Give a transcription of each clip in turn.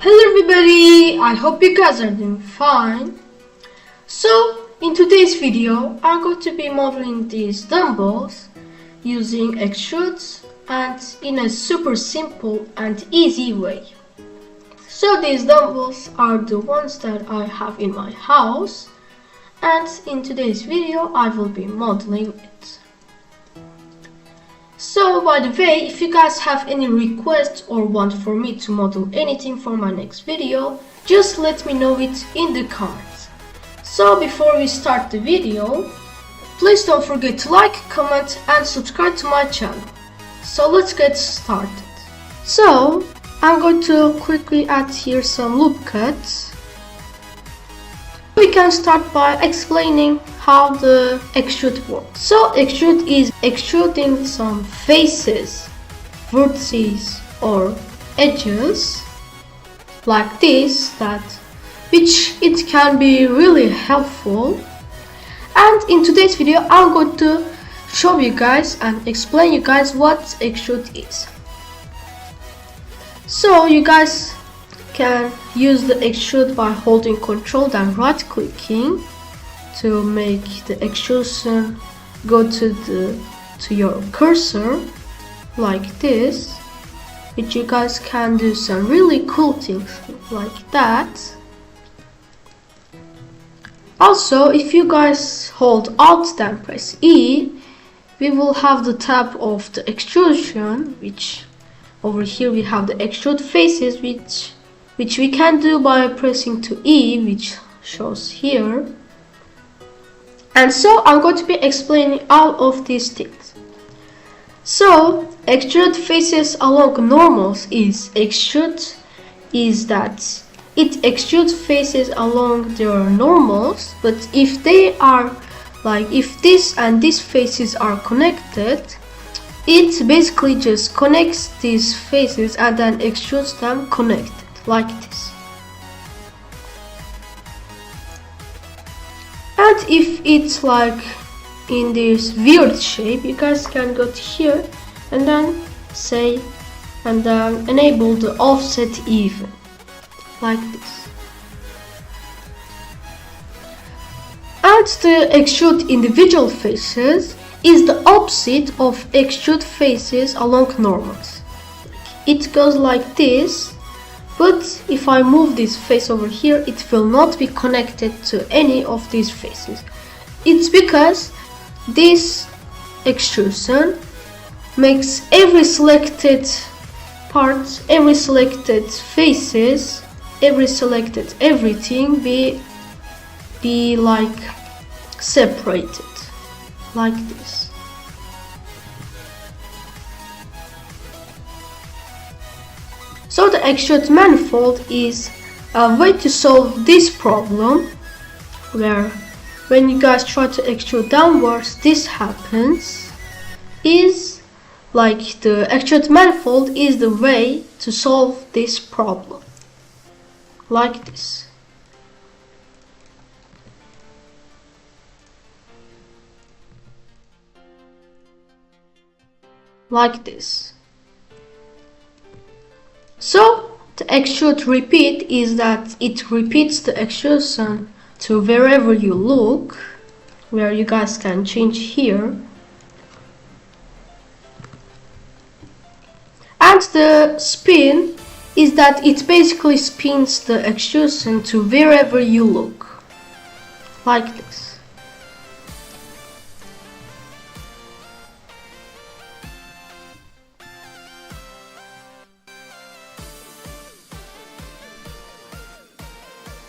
Hello everybody, I hope you guys are doing fine. So in today's video I'm going to be modeling these dumbbells using extrudes and in a super simple and easy way. So these dumbbells are the ones that I have in my house, and in today's video I will be modeling it. So by the way, if you guys have any requests or want for me to model anything for my next video, just let me know it in the comments. So before we start the video, please don't forget to like, comment and subscribe to my channel. So let's get started. So I'm going to quickly add here some loop cuts. We can start by explaining how the extrude works. So extrude is extruding some faces, vertices or edges like this, which it can be really helpful. And in today's video I'm going to show you guys and explain you guys what extrude is. So you guys can use the extrude by holding Ctrl and right clicking to make the extrusion go to your cursor like this, which you guys can do some really cool things like that. Also, if you guys hold Alt then press E, we will have the tab of the extrusion, which over here we have the extrude faces, which we can do by pressing to E, which shows here. And so I'm going to be explaining all of these things. So extrude faces along normals is that it extrudes faces along their normals, but if they are if this and these faces are connected, it basically just connects these faces and then extrudes them connected like this. And if it's in this weird shape, you guys can go to here and then enable the offset even like this. And the extrude individual faces is the opposite of extrude faces along normals. It goes like this, but if I move this face over here, it will not be connected to any of these faces. It's because this extrusion makes every selected part, every selected faces, every selected everything be separated like this. So the extrude manifold is a way to solve this problem, where when you guys try to extrude downwards, this happens. The extrude manifold is the way to solve this problem like this. Like this. So the extrude repeat is that it repeats the extrusion to wherever you look, where you guys can change here. And the spin is that it basically spins the extrusion to wherever you look, like this.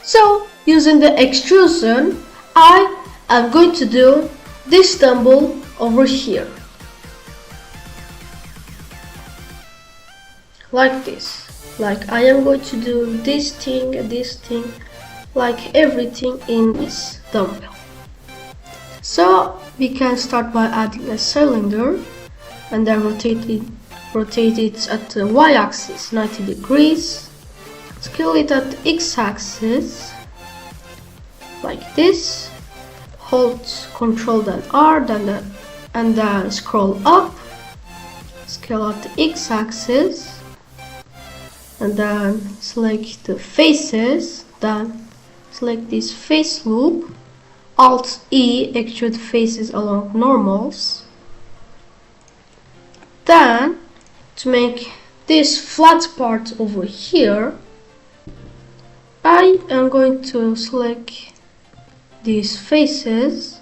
So using the extrusion, I am going to do this dumbbell over here like this. I am going to do this thing, like everything in this dumbbell. So we can start by adding a cylinder and then rotate it at the y-axis 90 degrees. Scale it at the x-axis like this. Hold Ctrl then R, and then scroll up. Scale at the x-axis and then select the faces, then select this face loop, Alt E, extrude faces along normals. Then to make this flat part over here, I am going to select these faces,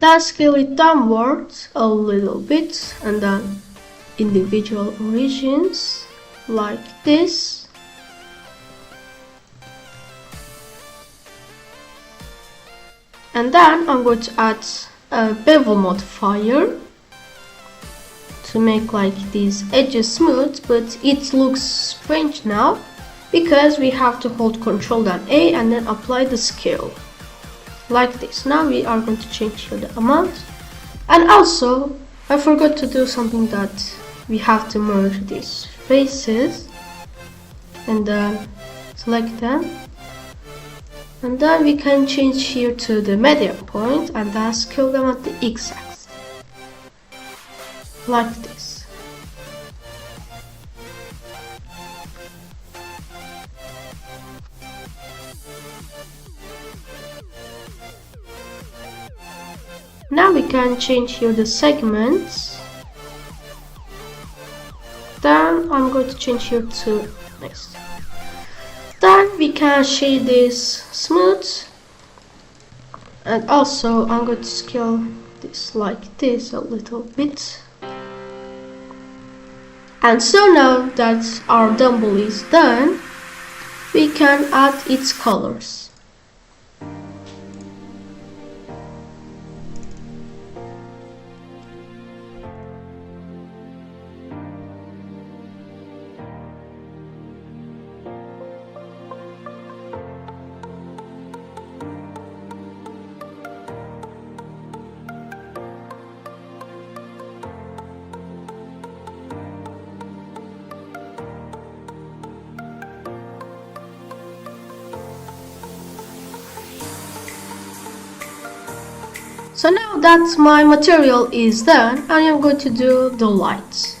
then scale it downwards a little bit, and then individual origins like this. And then I'm going to add a bevel modifier to make like these edges smooth, but it looks strange now because we have to hold Ctrl then A and then apply the scale like this. Now we are going to change here the amount, and also I forgot to do something, that we have to merge these faces and then select them, and then we can change here to the median point and then scale them at the x-axis like this. Now we can change here the segments. Then I'm going to change here to next. Then we can shade this smooth, and also I'm going to scale this like this a little bit. And so now that our dumbbell is done, we can add its colors. So now that my material is done, I am going to do the lights.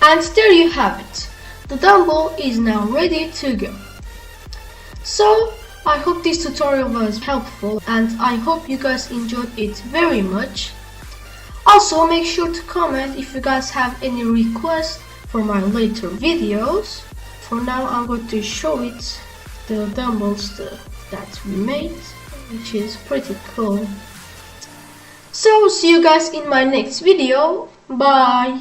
And there you have it. The dumbbell is now ready to go. So I hope this tutorial was helpful, and I hope you guys enjoyed it very much. Also make sure to comment if you guys have any requests for my later videos. For now I'm going to show it the dumbbells that we made, which is pretty cool. So see you guys in my next video. Bye!